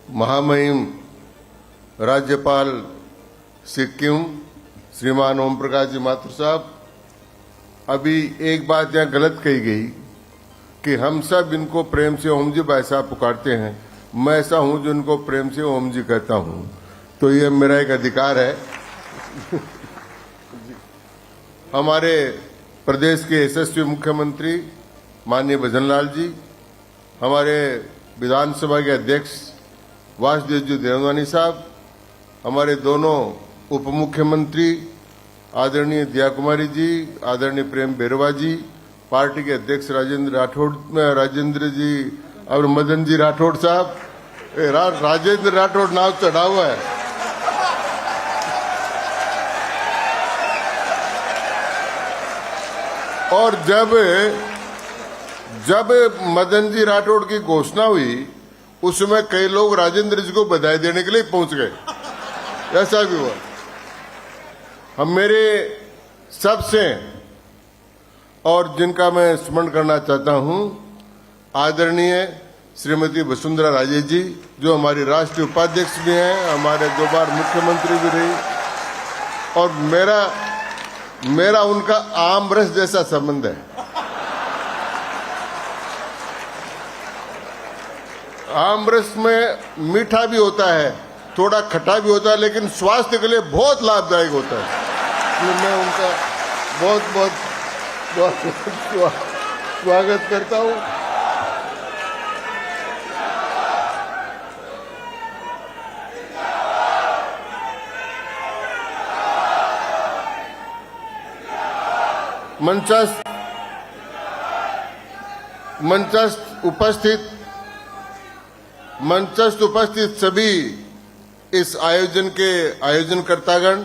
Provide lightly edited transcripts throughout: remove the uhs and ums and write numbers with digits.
महामहिम राज्यपाल सिक्किम श्रीमान ओम प्रकाश जी माथुर साहब, अभी एक बात यहाँ गलत कही गई कि हम सब इनको प्रेम से ओम जी भाई साहब पुकारते हैं। मैं ऐसा हूं जो इनको प्रेम से ओम जी कहता हूं, तो ये मेरा एक अधिकार है। हमारे प्रदेश के यशस्वी मुख्यमंत्री माननीय भजनलाल जी, हमारे विधानसभा के अध्यक्ष वासुदेव जी देवनानी साहब, हमारे दोनों उप मुख्यमंत्री आदरणीय दिया कुमारी जी, आदरणीय प्रेम बेरवा जी, पार्टी के अध्यक्ष राजेंद्र जी और मदन जी राठौड़ साहब, राजेंद्र राठौड़ नाम चढ़ा हुआ है। और जब मदन जी राठौड़ की घोषणा हुई, उसमें कई लोग राजेंद्र जी को बधाई देने के लिए पहुंच गए, ऐसा भी हुआ। हम मेरे सबसे और जिनका मैं स्मरण करना चाहता हूं, आदरणीय श्रीमती वसुंधरा राजे जी, जो हमारी राष्ट्रीय उपाध्यक्ष भी हैं, हमारे 2 बार मुख्यमंत्री भी रही, और मेरा उनका आम रस जैसा संबंध है। आम रस में मीठा भी होता है, थोड़ा खट्टा भी होता है, लेकिन स्वास्थ्य के लिए बहुत लाभदायक होता है। तो मैं उनका बहुत स्वागत करता हूं। मंचस्थ उपस्थित सभी इस आयोजन के आयोजनकर्तागण,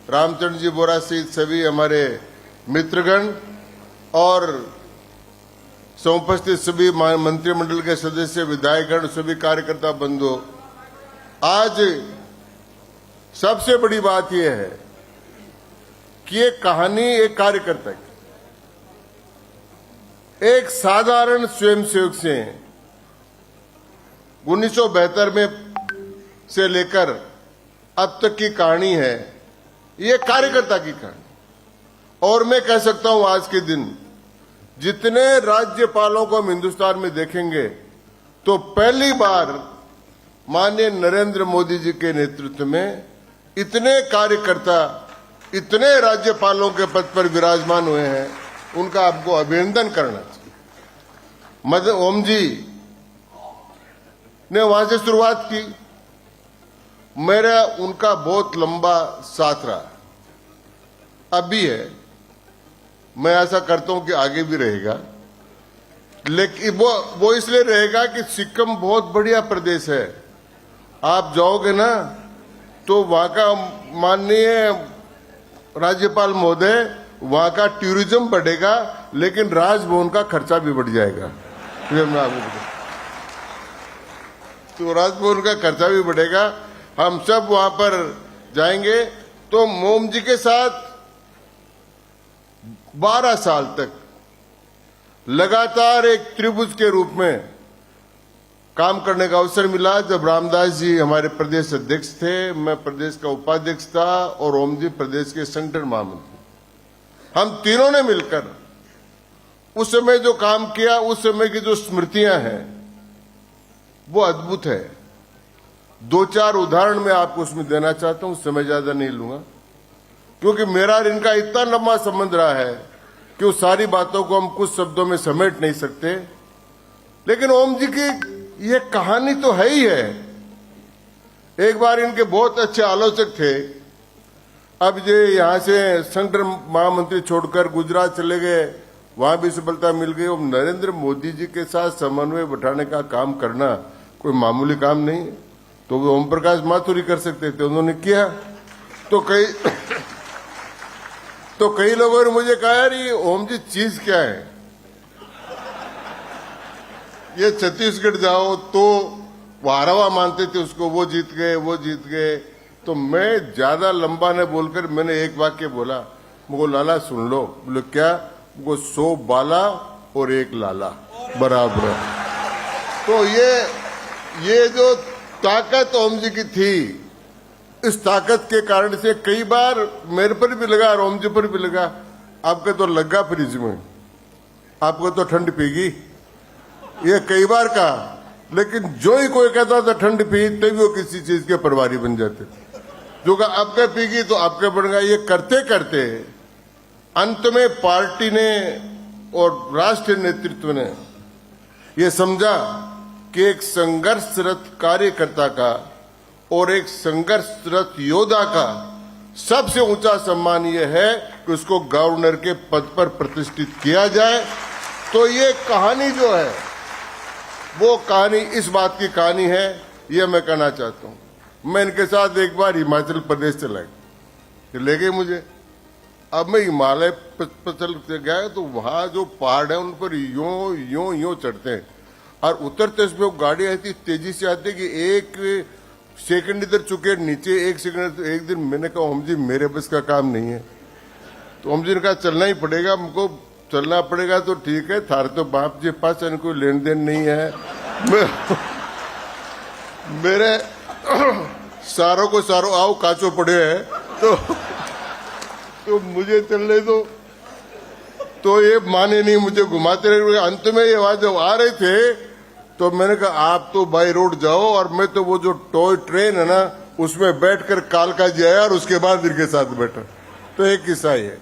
रामचंद्र जी बोरा सहित सभी हमारे मित्रगण और समुपस्थित सभी मंत्रिमंडल के सदस्य, विधायकगण, सभी कार्यकर्ता बंधु, आज सबसे बड़ी बात यह है कि ये कहानी एक कार्यकर्ता की, एक साधारण स्वयंसेवक से 1972 में से लेकर अब तक की कहानी है। ये कार्यकर्ता की कहानी। और मैं कह सकता हूं, आज के दिन जितने राज्यपालों को हम हिंदुस्तान में देखेंगे, तो पहली बार माननीय नरेंद्र मोदी जी के नेतृत्व में इतने कार्यकर्ता, इतने राज्यपालों के पद पर विराजमान हुए हैं। उनका आपको अभिनंदन करना चाहिए। ओम जी ने वहां से शुरुआत की, मेरा उनका बहुत लंबा साथ रहा, अब भी है। मैं ऐसा करता हूं कि आगे भी रहेगा, लेकिन वो इसलिए रहेगा कि सिक्किम बहुत बढ़िया प्रदेश है। आप जाओगे ना, तो वहां का माननीय राज्यपाल महोदय, वहां का टूरिज्म बढ़ेगा, लेकिन राजभवन का खर्चा भी बढ़ जाएगा। तो राजभवन का खर्चा भी बढ़ेगा। हम सब वहां पर जाएंगे। तो मोम जी के साथ 12 साल तक लगातार एक त्रिभुज के रूप में काम करने का अवसर मिला। जब रामदास जी हमारे प्रदेश अध्यक्ष थे, मैं प्रदेश का उपाध्यक्ष था, और ओम जी प्रदेश के संगठन महामंत्री। हम तीनों ने मिलकर उस समय जो काम किया, उस समय की जो स्मृतियां हैं, वो अद्भुत है। 2-4 उदाहरण मैं आपको उसमें देना चाहता हूं, समय ज्यादा नहीं लूंगा, क्योंकि मेरा और इनका इतना लंबा संबंध रहा है कि उस सारी बातों को हम कुछ शब्दों में समेट नहीं सकते। लेकिन ओम जी की ये कहानी तो है ही है। एक बार इनके बहुत अच्छे आलोचक थे, अब ये यहां से संगठन महामंत्री छोड़कर गुजरात चले गए, वहां भी सफलता मिल गई। और नरेंद्र मोदी जी के साथ समन्वय बैठाने का काम करना कोई मामूली काम नहीं है। तो वो ओम प्रकाश माथुर ही कर सकते थे, उन्होंने किया। तो कई लोगों ने मुझे कहा, यार ये ओम जी चीज क्या है? ये छत्तीसगढ़ जाओ तो वारावा मानते थे उसको, वो जीत गए। तो मैं ज्यादा लंबा न बोलकर मैंने एक वाक्य बोला, मुझको लाला सुन लो। बोले क्या? वो 100 बाला और 1 लाला बराबर है। तो ये जो ताकत ओम जी की थी। इस ताकत के कारण से कई बार मेरे पर भी लगा और ओम जी पर भी लगा, आपके तो लगा फ्रिज में, आपको तो ठंड पीगी, ये कई बार कहा। लेकिन जो ही कोई कहता था ठंड पी, तभी वो किसी चीज के प्रभारी बन जाते। जो कहा आपके पीगी तो आपके बन गया। ये करते करते अंत में पार्टी ने और राष्ट्रीय नेतृत्व ने ये समझा कि एक संघर्षरत कार्यकर्ता का और एक संघर्षरत योद्धा का सबसे ऊंचा सम्मान यह है कि उसको गवर्नर के पद पर प्रतिष्ठित किया जाए। तो ये कहानी जो है वो कहानी इस बात की कहानी है, ये मैं कहना चाहता हूं। मैं इनके साथ एक बार हिमाचल प्रदेश चला गया, ले गए मुझे। अब मैं हिमालय पर चल गया तो वहां जो पहाड़ है उन पर यूं चढ़ते हैं और उतरते इसमें वो गाड़ी आती तेजी से आती कि एक सेकंड इधर चुके नीचे, एक सेकंड। एक दिन मैंने कहा ओम जी मेरे बस का काम नहीं है। तो ओम जी ने कहा चलना ही पड़ेगा, हमको चलना पड़ेगा। तो ठीक है, थारे तो बाप जी पास कोई लेन देन नहीं है। मेरे सारों को सारों आओ काचो पड़े हैं, तो मुझे चलने दो। तो ये माने नहीं, मुझे घुमाते रहे। अंत में ये आवाज जब आ रहे थे तो मैंने कहा आप तो बाई रोड जाओ और मैं तो वो जो टॉय ट्रेन है ना उसमें बैठकर कालका जी आया और उसके बाद इनके साथ बैठा। तो एक किस्सा है।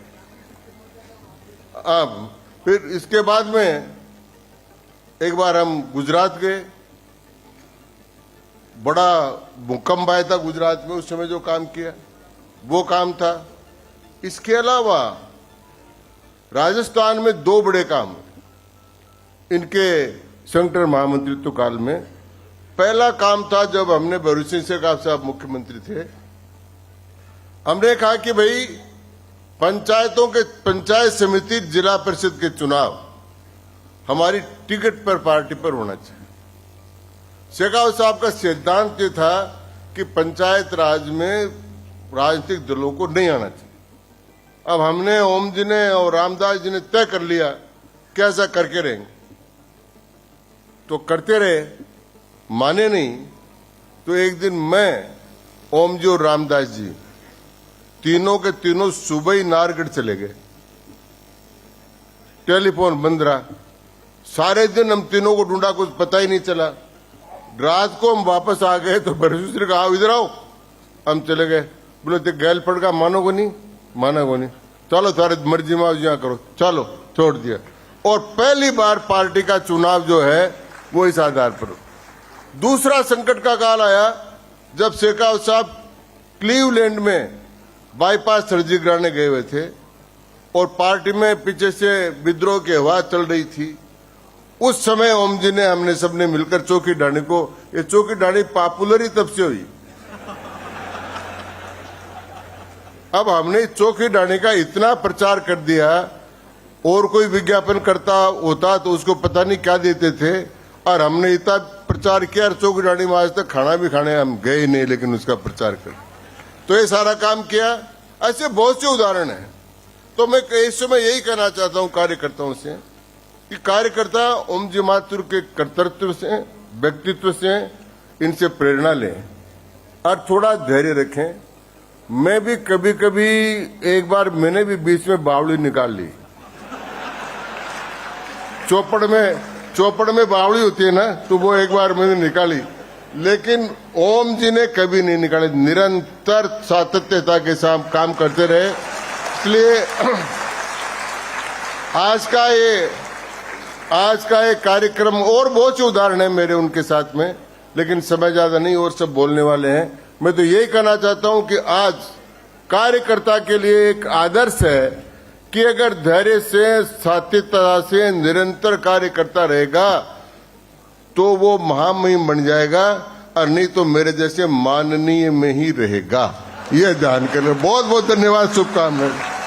अब फिर इसके बाद में एक बार हम गुजरात गए, बड़ा भूकंप आया था गुजरात में, उस समय जो काम किया वो काम था। इसके अलावा राजस्थान में दो बड़े काम इनके संगठन महामंत्रित्व काल में। पहला काम था जब हमने भरूच सिंह साहब मुख्यमंत्री थे, हमने कहा कि भाई पंचायतों के पंचायत समिति जिला परिषद के चुनाव हमारी टिकट पर पार्टी पर होना चाहिए। शेखावत साहब का सिद्धांत ये था कि पंचायत राज में राजनीतिक दलों को नहीं आना चाहिए। अब हमने ओम जी ने और रामदास जी ने तय कर लिया कि ऐसा करके रहेंगे, तो करते रहे, माने नहीं। तो एक दिन मैं, ओम जी और रामदास जी तीनों के तीनों सुबह ही नारगढ़ चले गए। टेलीफोन बंद रहा, सारे दिन हम तीनों को ढूंढा, कुछ पता ही नहीं चला। रात को हम वापस आ गए तो बरसूसरी कहा इधर आओ, हम चले गए। बोले तो गैल पड़ का मानोगे नहीं, मानोगे नहीं, चलो तुम्हारी मर्जी में यहाँ करो, चलो छोड़ दिया। और पहली बार पार्टी का चुनाव जो है वो इस आधार पर। दूसरा संकट का काल आया जब शेखावत साहब क्लीवलैंड में बाईपास सर्जरी कराने गए हुए थे और पार्टी में पीछे से विद्रोह की हवा चल रही थी। उस समय ओम जी ने, हमने सबने मिलकर चौकी डाणी को, ये चौकी डाणी पॉपुलर ही तब से हुई। अब हमने चौकी डाणी का इतना प्रचार कर दिया, और कोई विज्ञापन करता होता तो उसको पता नहीं क्या देते थे। और हमने इतना प्रचार किया, चौकी डाणी में आज तक खाना भी खाने हम गए नहीं, लेकिन उसका प्रचार कर, तो ये सारा काम किया। ऐसे बहुत से उदाहरण हैं। तो मैं इस समय यही कहना चाहता हूं कार्यकर्ताओं से कि कार्यकर्ता ओम जी माथुर के कर्तृत्व से, व्यक्तित्व से, इनसे प्रेरणा लें और थोड़ा धैर्य रखें। मैं भी कभी कभी, एक बार मैंने भी बीच में बावड़ी निकाल ली। चौपड़ में बावड़ी होती है ना, तो वो एक बार मैंने निकाली, लेकिन ओम जी ने कभी नहीं निकाले। निरंतर सातत्यता के साथ काम करते रहे। इसलिए आज का ये कार्यक्रम, और बहुत से उदाहरण है मेरे उनके साथ में, लेकिन समय ज्यादा नहीं और सब बोलने वाले हैं। मैं तो यही कहना चाहता हूं कि आज कार्यकर्ता के लिए एक आदर्श है कि अगर धैर्य से, सात्यता से निरंतर कार्य करता रहेगा तो वो महामहिम बन जाएगा, और नहीं तो मेरे जैसे माननीय में ही रहेगा। ये ध्यान करें। बहुत बहुत धन्यवाद, शुभकामनाएं।